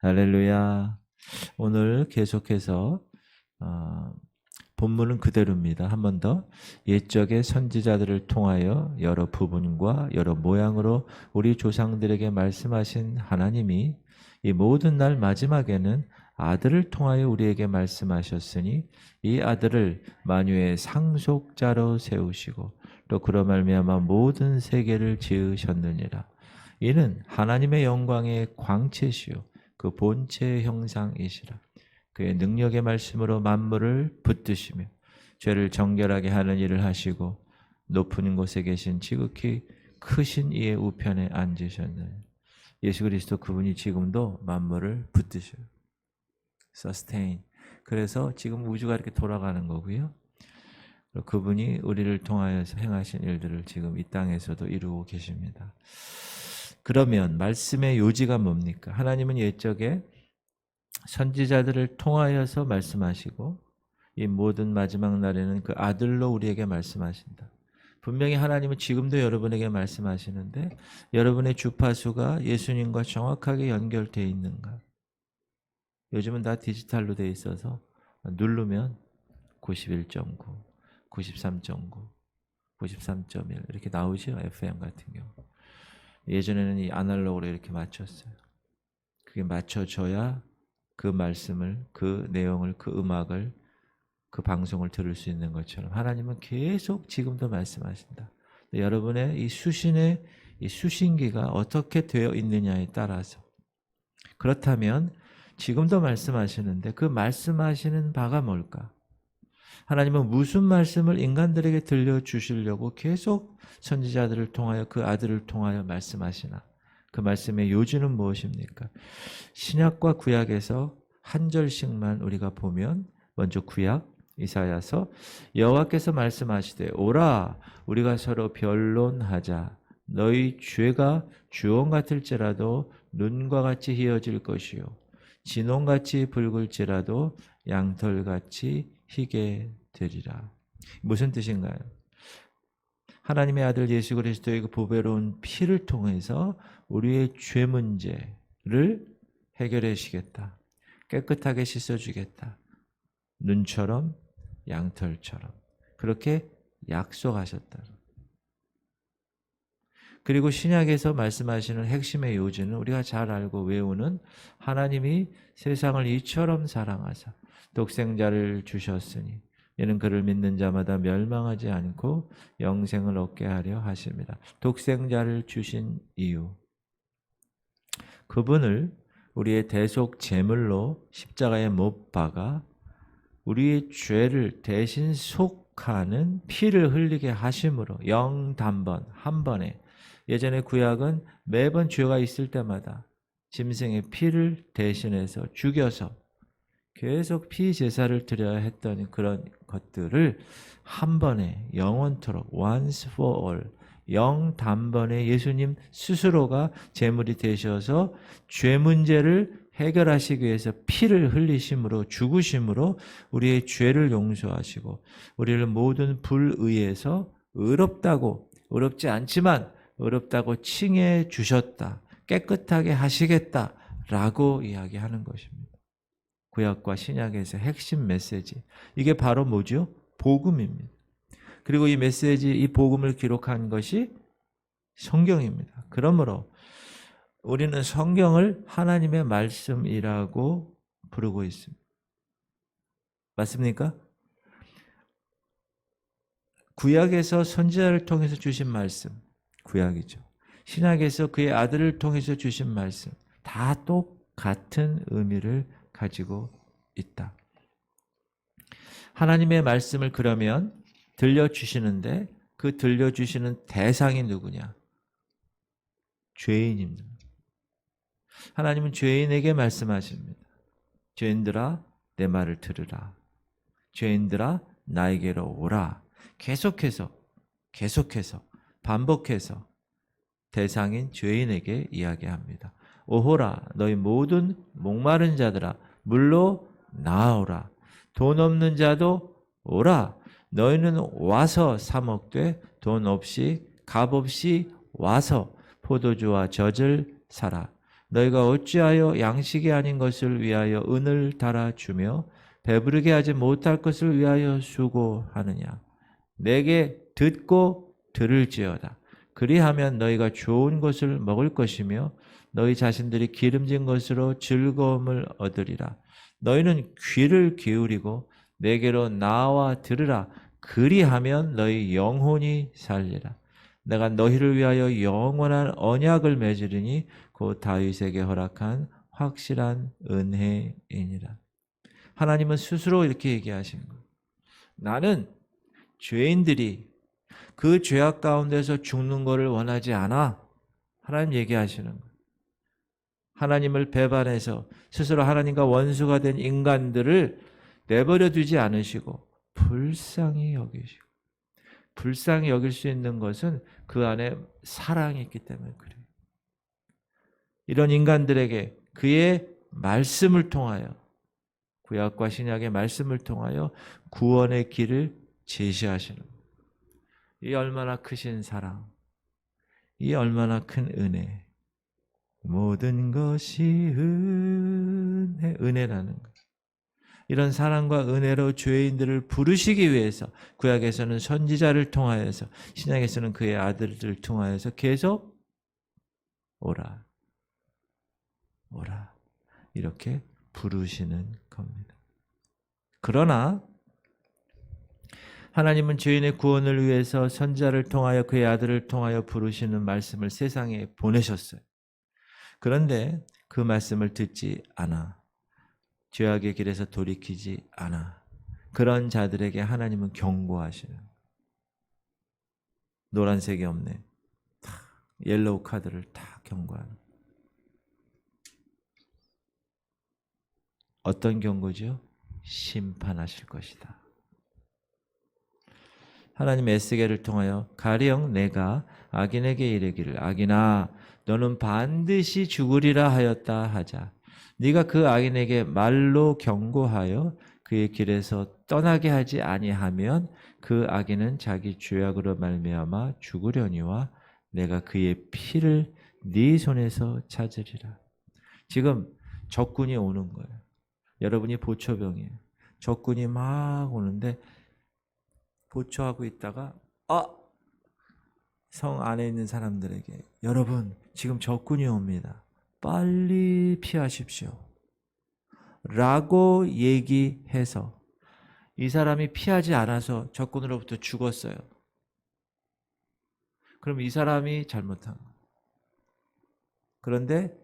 할렐루야. 오늘 계속해서 본문은 그대로입니다. 한 번 더. 옛적의 선지자들을 통하여 여러 부분과 여러 모양으로 우리 조상들에게 말씀하신 하나님이 이 모든 날 마지막에는 아들을 통하여 우리에게 말씀하셨으니 이 아들을 만유의 상속자로 세우시고 또 그로 말미암아 모든 세계를 지으셨느니라. 이는 하나님의 영광의 광채시요 그 본체의 형상이시라. 그의 능력의 말씀으로 만물을 붙드시며 죄를 정결하게 하는 일을 하시고 높은 곳에 계신 지극히 크신 이의 우편에 앉으셨느니. 예수 그리스도 그분이 지금도 만물을 붙드셔요. sustain. 그래서 지금 우주가 이렇게 돌아가는 거고요. 그분이 우리를 통하여서 행하신 일들을 지금 이 땅에서도 이루고 계십니다. 그러면 말씀의 요지가 뭡니까? 하나님은 옛적에 선지자들을 통하여서 말씀하시고 이 모든 마지막 날에는 그 아들로 우리에게 말씀하신다. 분명히 하나님은 지금도 여러분에게 말씀하시는데 여러분의 주파수가 예수님과 정확하게 연결되어 있는가? 요즘은 다 디지털로 되어 있어서 누르면 91.9, 93.9, 93.1 이렇게 나오죠. FM 같은 경우. 예전에는 이 아날로그로 이렇게 맞췄어요. 그게 맞춰져야 그 말씀을, 그 내용을, 그 음악을, 그 방송을 들을 수 있는 것처럼 하나님은 계속 지금도 말씀하신다. 여러분의 이 수신의 이 수신기가 어떻게 되어 있느냐에 따라서 그렇다면 지금도 말씀하시는데 그 말씀하시는 바가 뭘까? 하나님은 무슨 말씀을 인간들에게 들려주시려고 계속 선지자들을 통하여 그 아들을 통하여 말씀하시나? 그 말씀의 요지는 무엇입니까? 신약과 구약에서 한 절씩만 우리가 보면 먼저 구약 이사야서 여호와께서 말씀하시되 오라 우리가 서로 변론하자 너희 죄가 주홍 같을지라도 눈과 같이 희어질 것이요 진홍같이 붉을지라도 양털같이 희게 되리라. 무슨 뜻인가요? 하나님의 아들 예수 그리스도의 그 보배로운 피를 통해서 우리의 죄 문제를 해결해 주시겠다. 깨끗하게 씻어주겠다. 눈처럼 양털처럼 그렇게 약속하셨다. 그리고 신약에서 말씀하시는 핵심의 요지는 우리가 잘 알고 외우는 하나님이 세상을 이처럼 사랑하사 독생자를 주셨으니 이는 그를 믿는 자마다 멸망하지 않고 영생을 얻게 하려 하십니다. 독생자를 주신 이유, 그분을 우리의 대속 제물로 십자가에 못 박아 우리의 죄를 대신 속하는 피를 흘리게 하심으로 영단번 한 번에, 예전에 구약은 매번 죄가 있을 때마다 짐승의 피를 대신해서 죽여서 계속 피 제사를 드려야 했던 그런 것들을 한 번에 영원토록 once for all 영단번에 예수님 스스로가 제물이 되셔서 죄 문제를 해결하시기 위해서 피를 흘리심으로 죽으심으로 우리의 죄를 용서하시고 우리를 모든 불의에서 의롭지 않지만 의롭다고 칭해 주셨다. 깨끗하게 하시겠다라고 이야기하는 것입니다. 구약과 신약에서 핵심 메시지. 이게 바로 뭐죠? 복음입니다. 그리고 이 메시지, 이 복음을 기록한 것이 성경입니다. 그러므로 우리는 성경을 하나님의 말씀이라고 부르고 있습니다. 맞습니까? 구약에서 선지자를 통해서 주신 말씀, 구약이죠. 신약에서 그의 아들을 통해서 주신 말씀, 다 똑같은 의미를 가지고 있다. 하나님의 말씀을 그러면 들려주시는데 그 들려주시는 대상이 누구냐? 죄인입니다. 하나님은 죄인에게 말씀하십니다. 죄인들아 내 말을 들으라. 죄인들아 나에게로 오라. 계속해서 반복해서 대상인 죄인에게 이야기합니다. 오호라 너희 모든 목마른 자들아 물로 나아오라. 돈 없는 자도 오라. 너희는 와서 사 먹되 돈 없이 값 없이 와서 포도주와 젖을 사라. 너희가 어찌하여 양식이 아닌 것을 위하여 은을 달아주며 배부르게 하지 못할 것을 위하여 수고하느냐. 내게 듣고 들을지어다. 그리하면 너희가 좋은 것을 먹을 것이며 너희 자신들이 기름진 것으로 즐거움을 얻으리라. 너희는 귀를 기울이고 내게로 나와 들으라. 그리하면 너희 영혼이 살리라. 내가 너희를 위하여 영원한 언약을 맺으리니 곧 다윗에게 허락한 확실한 은혜이니라. 하나님은 스스로 이렇게 얘기하신 거예요. 나는 죄인들이 그 죄악 가운데서 죽는 것을 원하지 않아. 하나님 얘기하시는 거예요. 하나님을 배반해서 스스로 하나님과 원수가 된 인간들을 내버려 두지 않으시고 불쌍히 여기시고, 불쌍히 여길 수 있는 것은 그 안에 사랑이 있기 때문에 그래요. 이런 인간들에게 그의 말씀을 통하여, 구약과 신약의 말씀을 통하여 구원의 길을 제시하시는 거예요. 이 얼마나 크신 사랑, 이 얼마나 큰 은혜. 모든 것이 은혜라는 거예요. 이런 사랑과 은혜로 죄인들을 부르시기 위해서 구약에서는 선지자를 통하여서, 신약에서는 그의 아들들을 통하여서 계속 오라, 오라 이렇게 부르시는 겁니다. 그러나 하나님은 죄인의 구원을 위해서 선지자를 통하여 그의 아들을 통하여 부르시는 말씀을 세상에 보내셨어요. 그런데 그 말씀을 듣지 않아, 죄악의 길에서 돌이키지 않아, 그런 자들에게 하나님은 경고하시는, 노란색이 없네, 옐로우 카드를 다 경고하는. 어떤 경고죠? 심판하실 것이다. 하나님 에스겔을 통하여 가령 내가 악인에게 이르기를 악인아 너는 반드시 죽으리라 하였다 하자. 네가 그 악인에게 말로 경고하여 그의 길에서 떠나게 하지 아니하면 그 악인은 자기 죄악으로 말미암아 죽으려니와 내가 그의 피를 네 손에서 찾으리라. 지금 적군이 오는 거예요. 여러분이 보초병이에요. 적군이 막 오는데 보초하고 있다가 성 안에 있는 사람들에게 여러분 지금 적군이 옵니다. 빨리 피하십시오. 라고 얘기해서 이 사람이 피하지 않아서 적군으로부터 죽었어요. 그럼 이 사람이 잘못한 거예요. 그런데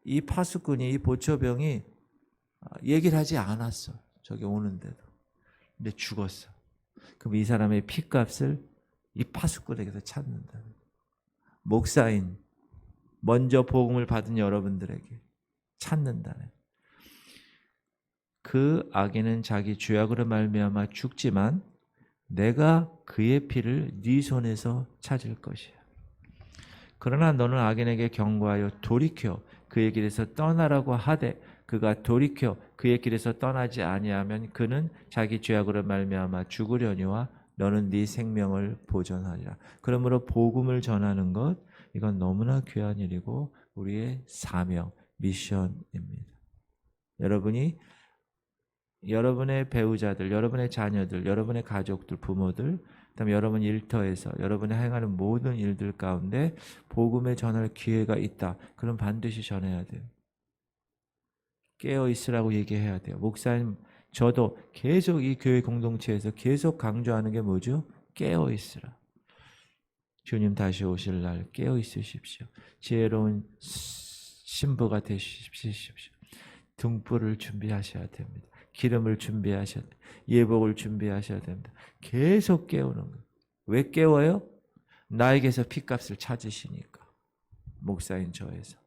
이 파수꾼이, 이 보초병이 얘기를 하지 않았어. 저기 오는데도. 근데 죽었어. 그럼 이 사람의 피값을 이 파수꾼에게서 찾는다. 목사인, 먼저 복음을 받은 여러분들에게 찾는다네. 그 악인은 자기 죄악으로 말미암아 죽지만 내가 그의 피를 네 손에서 찾을 것이야. 그러나 너는 악인에게 경고하여 돌이켜 그의 길에서 떠나라고 하되 그가 돌이켜 그의 길에서 떠나지 아니하면 그는 자기 죄악으로 말미암아 죽으려니와 너는 네 생명을 보존하리라. 그러므로 복음을 전하는 것, 이건 너무나 귀한 일이고 우리의 사명, 미션입니다. 여러분이 여러분의 배우자들, 여러분의 자녀들, 여러분의 가족들, 부모들, 그다음에 여러분 일터에서 여러분이 행하는 모든 일들 가운데 복음을 전할 기회가 있다. 그럼 반드시 전해야 돼요. 깨어 있으라고 얘기해야 돼요. 목사님, 저도 계속 이 교회 공동체에서 계속 강조하는 게 뭐죠? 깨어 있으라. 주님 다시 오실 날 깨어 있으십시오. 지혜로운 신부가 되십시오. 등불을 준비하셔야 됩니다. 기름을 준비하셔야 됩니다. 예복을 준비하셔야 됩니다. 계속 깨우는 거예요. 왜 깨워요? 나에게서 핏값을 찾으시니까. 목사인 저에서.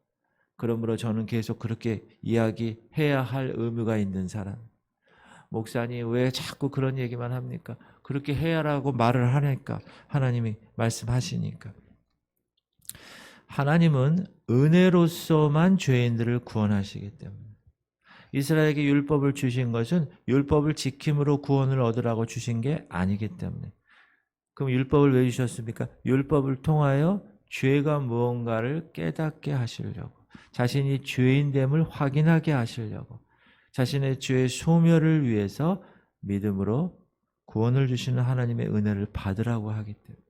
그러므로 저는 계속 그렇게 이야기해야 할 의무가 있는 사람. 목사님 왜 자꾸 그런 얘기만 합니까? 그렇게 해야라고 말을 하니까 하나님이 말씀하시니까. 하나님은 은혜로서만 죄인들을 구원하시기 때문에. 이스라엘에게 율법을 주신 것은 율법을 지킴으로 구원을 얻으라고 주신 게 아니기 때문에. 그럼 율법을 왜 주셨습니까? 율법을 통하여 죄가 무언가를 깨닫게 하시려고. 자신이 죄인됨을 확인하게 하시려고 자신의 죄의 소멸을 위해서 믿음으로 구원을 주시는 하나님의 은혜를 받으라고 하기 때문에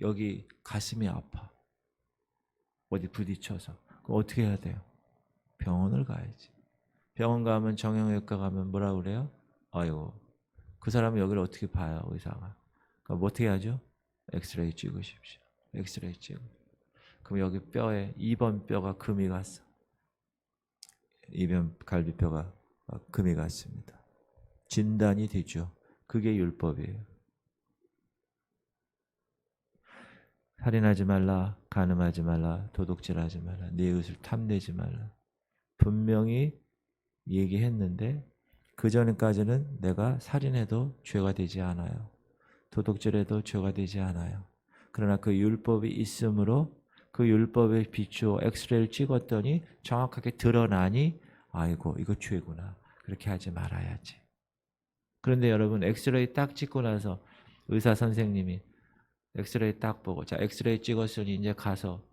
여기 가슴이 아파. 어디 부딪혀서. 그럼 어떻게 해야 돼요? 병원을 가야지. 병원 가면 정형외과 가면 뭐라 그래요? 아이고 그 사람이 여기를 어떻게 봐요 의사가. 그럼 뭐 어떻게 하죠? 엑스레이 찍으십시오. 엑스레이 찍어. 그럼 여기 뼈에 2번 뼈가 금이 갔어. 2번 갈비뼈가 금이 갔습니다. 진단이 되죠. 그게 율법이에요. 살인하지 말라, 간음하지 말라, 도둑질하지 말라, 네 이웃을 탐내지 말라. 분명히 얘기했는데 그 전까지는 내가 살인해도 죄가 되지 않아요. 도둑질해도 죄가 되지 않아요. 그러나 그 율법이 있으므로 그 율법에 비추어 엑스레이를 찍었더니 정확하게 드러나니 아이고 이거 죄구나. 그렇게 하지 말아야지. 그런데 여러분 엑스레이 딱 찍고 나서 의사 선생님이 엑스레이 딱 보고 자 엑스레이 찍었으니 이제 가서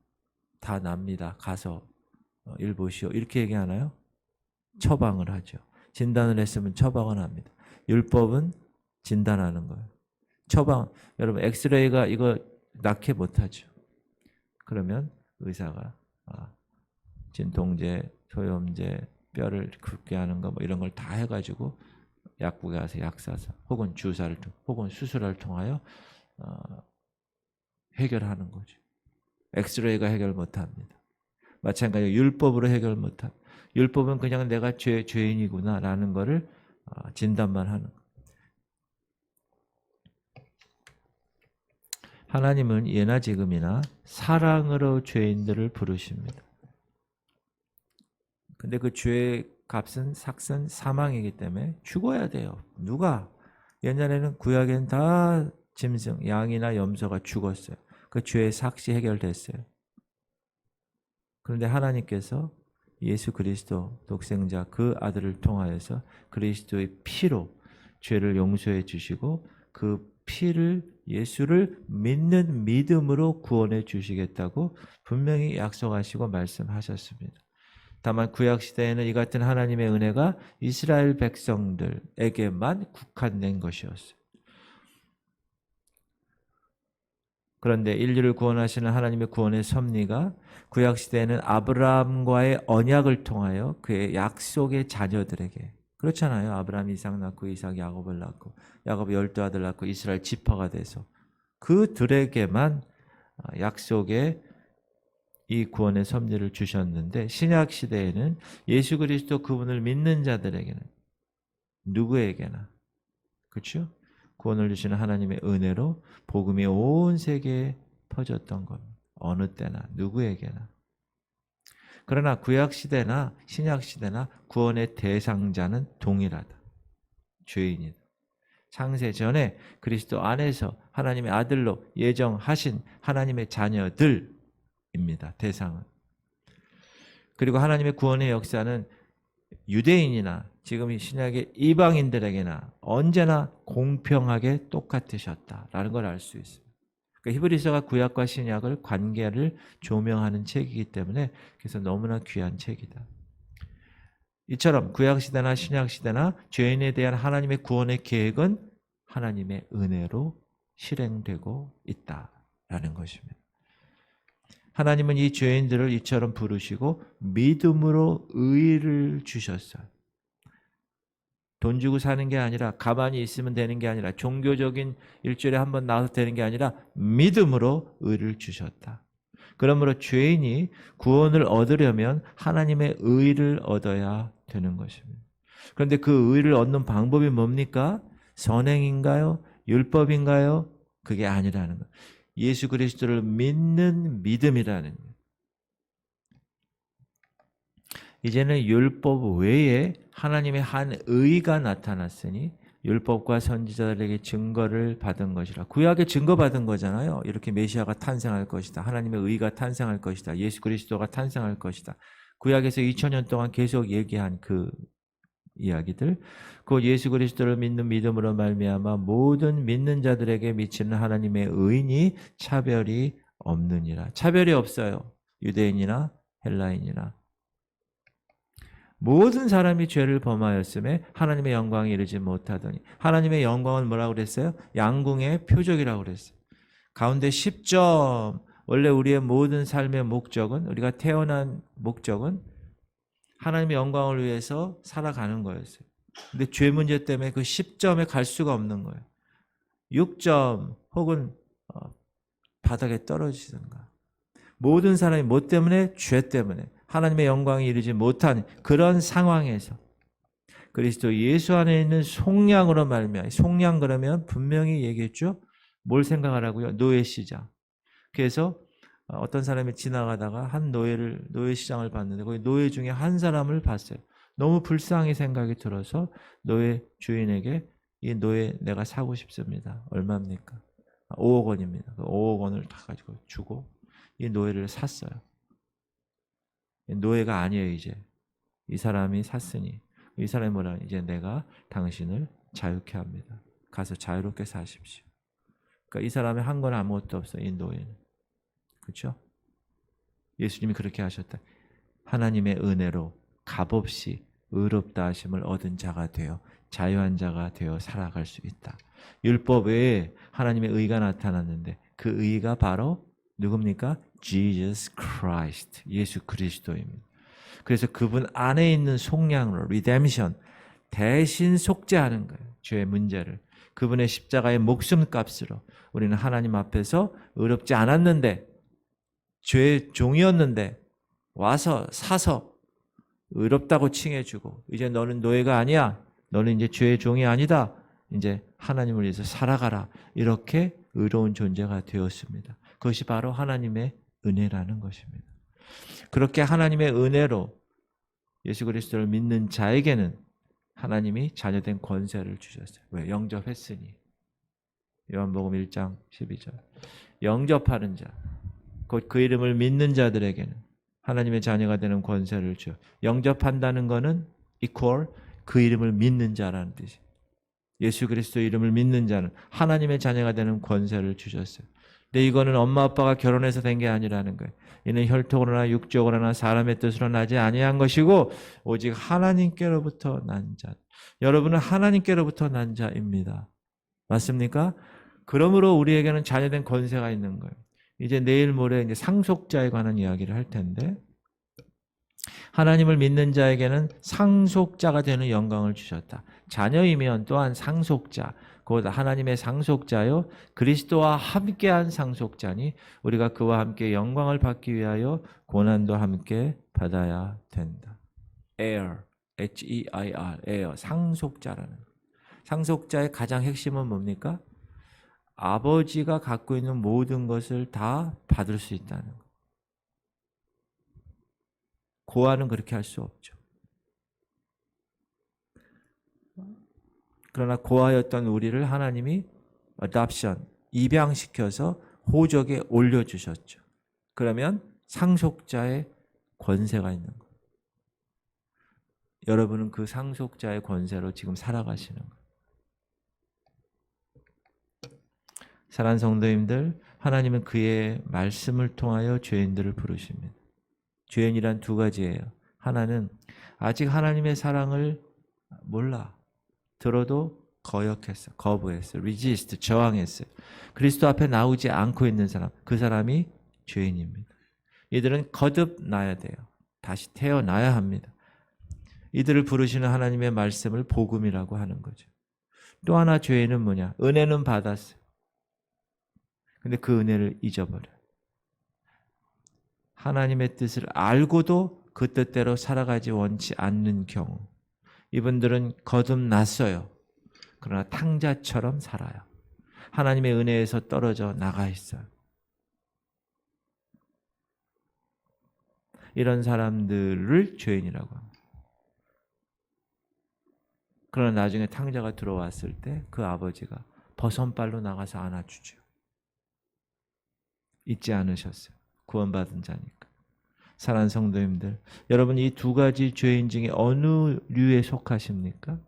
다 납니다. 가서 일 보시오. 이렇게 얘기하나요? 처방을 하죠. 진단을 했으면 처방을 합니다. 율법은 진단하는 거예요. 처방, 여러분 엑스레이가 이거 낫게 못하죠. 그러면 의사가 진통제, 소염제, 뼈를 굵게 하는 거 뭐 이런 걸 다 해가지고 약국에 가서 약 사서 혹은 주사를 혹은 수술을 통하여 해결하는 거죠. 엑스레이가 해결 못합니다. 마찬가지로 율법으로 해결 못합니다. 율법은 그냥 내가 죄인이구나 라는 거를 진단만 하는 거예요. 하나님은 예나 지금이나 사랑으로 죄인들을 부르십니다. 근데 그 죄의 값은 삭은 사망이기 때문에 죽어야 돼요. 누가? 옛날에는 구약에는 다 짐승, 양이나 염소가 죽었어요. 그 죄의 삭이 해결됐어요. 그런데 하나님께서 예수 그리스도 독생자 그 아들을 통하여서 그리스도의 피로 죄를 용서해 주시고 그 피를 예수를 믿는 믿음으로 구원해 주시겠다고 분명히 약속하시고 말씀하셨습니다. 다만 구약시대에는 이 같은 하나님의 은혜가 이스라엘 백성들에게만 국한된 것이었어요. 그런데 인류를 구원하시는 하나님의 구원의 섭리가 구약시대에는 아브라함과의 언약을 통하여 그의 약속의 자녀들에게 그렇잖아요. 아브라함이 이삭 낳고 이삭이 야곱을 낳고 야곱이 12아들 낳고 이스라엘 지파가 돼서 그들에게만 약속의 이 구원의 섭리를 주셨는데 신약 시대에는 예수 그리스도 그분을 믿는 자들에게는 누구에게나 그렇죠? 구원을 주시는 하나님의 은혜로 복음이 온 세계에 퍼졌던 겁니다. 어느 때나 누구에게나. 그러나 구약 시대나 신약 시대나 구원의 대상자는 동일하다. 죄인이다. 창세 전에 그리스도 안에서 하나님의 아들로 예정하신 하나님의 자녀들입니다. 대상은. 그리고 하나님의 구원의 역사는 유대인이나 지금 신약의 이방인들에게나 언제나 공평하게 똑같으셨다라는 걸 알 수 있습니다. 그러니까 히브리서가 구약과 신약을 관계를 조명하는 책이기 때문에 그래서 너무나 귀한 책이다. 이처럼 구약시대나 신약시대나 죄인에 대한 하나님의 구원의 계획은 하나님의 은혜로 실행되고 있다라는 것입니다. 하나님은 이 죄인들을 이처럼 부르시고 믿음으로 의를 주셨어요. 돈 주고 사는 게 아니라 가만히 있으면 되는 게 아니라 종교적인 일주일에 한 번 나와서 되는 게 아니라 믿음으로 의를 주셨다. 그러므로 죄인이 구원을 얻으려면 하나님의 의를 얻어야 되는 것입니다. 그런데 그 의를 얻는 방법이 뭡니까? 선행인가요? 율법인가요? 그게 아니라는 거예요. 예수 그리스도를 믿는 믿음이라는 거예요. 이제는 율법 외에 하나님의 한 의가 나타났으니 율법과 선지자들에게 증거를 받은 것이라. 구약에 증거받은 거잖아요. 이렇게 메시아가 탄생할 것이다. 하나님의 의가 탄생할 것이다. 예수 그리스도가 탄생할 것이다. 구약에서 2000년 동안 계속 얘기한 그 이야기들, 그 예수 그리스도를 믿는 믿음으로 말미암아 모든 믿는 자들에게 미치는 하나님의 의니 차별이 없느니라. 차별이 없어요. 유대인이나 헬라인이나 모든 사람이 죄를 범하였음에 하나님의 영광에 이르지 못하더니 하나님의 영광은 뭐라고 그랬어요? 양궁의 표적이라고 그랬어요. 가운데 10점. 원래 우리의 모든 삶의 목적은 우리가 태어난 목적은 하나님의 영광을 위해서 살아가는 거였어요. 근데 죄 문제 때문에 그 10점에 갈 수가 없는 거예요. 6점 혹은 바닥에 떨어지든가. 모든 사람이 뭐 때문에? 죄 때문에 하나님의 영광에 이르지 못한 그런 상황에서 그리스도 예수 안에 있는 속량으로 말미암아, 속량 그러면 분명히 얘기했죠. 뭘 생각하라고요? 노예 시장. 그래서 어떤 사람이 지나가다가 한 노예 시장을 봤는데 거기 노예 중에 한 사람을 봤어요. 너무 불쌍히 생각이 들어서 노예 주인에게 이 노예 내가 사고 싶습니다. 얼마입니까? 5억 원입니다. 5억 원을 다 가지고 주고 이 노예를 샀어요. 노예가 아니에요, 이제. 이 사람이 샀으니 이 사람이 뭐라 이제 내가 당신을 자유케 합니다. 가서 자유롭게 사십시오. 그러니까 이 사람이 한 건 아무것도 없어요. 이 노예는. 그렇죠? 예수님이 그렇게 하셨다. 하나님의 은혜로 값없이 의롭다 하심을 얻은 자가 되어 자유한 자가 되어 살아갈 수 있다. 율법 외에 하나님의 의가 나타났는데 그 의가 바로 누굽니까? Jesus Christ, 예수 그리스도입니다. 그래서 그분 안에 있는 속량으로 redemption, 대신 속죄하는 거예요. 죄의 문제를. 그분의 십자가의 목숨값으로 우리는 하나님 앞에서 의롭지 않았는데 죄의 종이었는데 와서 사서 의롭다고 칭해주고 이제 너는 노예가 아니야. 너는 이제 죄의 종이 아니다. 이제 하나님을 위해서 살아가라. 이렇게 의로운 존재가 되었습니다. 그것이 바로 하나님의 은혜라는 것입니다. 그렇게 하나님의 은혜로 예수 그리스도를 믿는 자에게는 하나님이 자녀된 권세를 주셨어요. 왜? 영접했으니. 요한복음 1장 12절. 영접하는 자, 곧 그 이름을 믿는 자들에게는 하나님의 자녀가 되는 권세를 줘. 영접한다는 것은 equal 그 이름을 믿는 자라는 뜻이에요. 예수 그리스도 이름을 믿는 자는 하나님의 자녀가 되는 권세를 주셨어요. 근데 이거는 엄마 아빠가 결혼해서 된 게 아니라는 거예요. 이는 혈통으로나 육적으로나 사람의 뜻으로 나지 아니한 것이고 오직 하나님께로부터 난 자. 여러분은 하나님께로부터 난 자입니다. 맞습니까? 그러므로 우리에게는 자녀된 권세가 있는 거예요. 이제 내일 모레 이제 상속자에 관한 이야기를 할 텐데 하나님을 믿는 자에게는 상속자가 되는 영광을 주셨다. 자녀이면 또한 상속자, 곧 하나님의 상속자요 그리스도와 함께한 상속자니 우리가 그와 함께 영광을 받기 위하여 고난도 함께 받아야 된다. heir, H-E-I-R, heir, 상속자라는. 상속자의 가장 핵심은 뭡니까? 아버지가 갖고 있는 모든 것을 다 받을 수 있다는 것. 고아는 그렇게 할 수 없죠. 그러나 고아였던 우리를 하나님이 adoption, 입양시켜서 호적에 올려주셨죠. 그러면 상속자의 권세가 있는 거예요. 여러분은 그 상속자의 권세로 지금 살아가시는 거예요. 사랑하는 성도님들, 하나님은 그의 말씀을 통하여 죄인들을 부르십니다. 죄인이란 두 가지예요. 하나는 아직 하나님의 사랑을 몰라. 들어도 거역했어. 거부했어. resist, 저항했어요. 그리스도 앞에 나오지 않고 있는 사람, 그 사람이 죄인입니다. 이들은 거듭나야 돼요. 다시 태어나야 합니다. 이들을 부르시는 하나님의 말씀을 복음이라고 하는 거죠. 또 하나 죄인은 뭐냐? 은혜는 받았어요. 근데 그 은혜를 잊어버려요. 하나님의 뜻을 알고도 그 뜻대로 살아가지 원치 않는 경우 이분들은 거듭났어요. 그러나 탕자처럼 살아요. 하나님의 은혜에서 떨어져 나가 있어요. 이런 사람들을 죄인이라고 합니다. 그러나 나중에 탕자가 들어왔을 때 그 아버지가 버선발로 나가서 안아주죠. 잊지 않으셨어요. 구원받은 자니까. 사랑하는 성도님들, 여러분 이 두 가지 죄인 중에 어느 류에 속하십니까?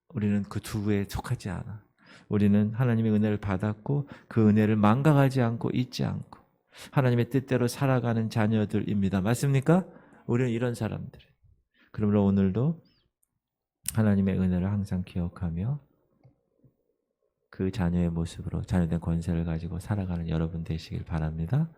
우리는 그 두에 속하지 않아. 우리는 하나님의 은혜를 받았고 그 은혜를 망각하지 않고 잊지 않고 하나님의 뜻대로 살아가는 자녀들입니다. 맞습니까? 우리는 이런 사람들. 그러므로 오늘도 하나님의 은혜를 항상 기억하며 그 자녀의 모습으로 자녀된 권세를 가지고 살아가는 여러분 되시길 바랍니다.